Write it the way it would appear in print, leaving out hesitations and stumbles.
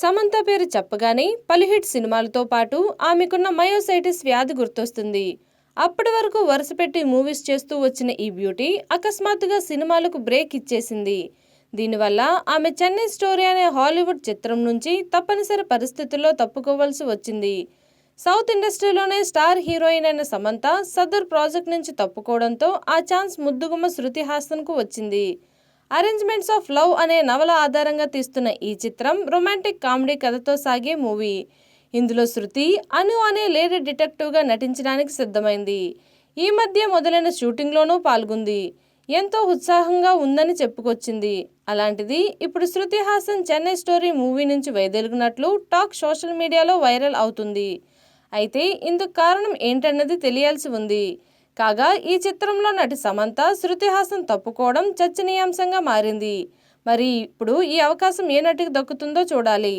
సమంత పేరు చెప్పగానే పలు హిట్ సినిమాలతో పాటు ఆమెకున్న మయోసైటిస్ వ్యాధి గుర్తొస్తుంది. అప్పటి వరకు వరుసపెట్టి మూవీస్ చేస్తూ వచ్చిన ఈ బ్యూటీ అకస్మాత్తుగా సినిమాలకు బ్రేక్ ఇచ్చేసింది. దీనివల్ల ఆమె చెన్నై స్టోరీ అనే హాలీవుడ్ చిత్రం నుంచి తప్పనిసరి పరిస్థితుల్లో తప్పుకోవాల్సి వచ్చింది. సౌత్ ఇండస్ట్రీలోనే స్టార్ హీరోయిన్ అయిన సమంత సదర్ ప్రాజెక్ట్ నుంచి తప్పుకోవడంతో ఆ ఛాన్స్ ముద్దుగుమ్మ శృతి హాసన్కు వచ్చింది. అరేంజ్మెంట్స్ ఆఫ్ లవ్ అనే నవల ఆధారంగా తీస్తున్న ఈ చిత్రం రొమాంటిక్ కామెడీ కథతో సాగే మూవీ. ఇందులో శృతి అను అనే లేడీ డిటెక్టివ్గా నటించడానికి సిద్ధమైంది. ఈ మధ్య మొదలైన షూటింగ్లోనూ పాల్గొంది. ఎంతో ఉత్సాహంగా ఉందని చెప్పుకొచ్చింది. అలాంటిది ఇప్పుడు శృతి హాసన్ చెన్నై స్టోరీ మూవీ నుంచి వైదొలిగినట్లు టాక్ సోషల్ మీడియాలో వైరల్ అవుతుంది. అయితే ఇందుకు కారణం ఏంటన్నది తెలియాల్సి ఉంది. కాగా ఈ చిత్రంలో నటి సమంత శృతి హాసన్ తప్పుకోవడం చర్చనీయాంశంగా మారింది. మరి ఇప్పుడు ఈ అవకాశం ఏ నటికి దక్కుతుందో చూడాలి.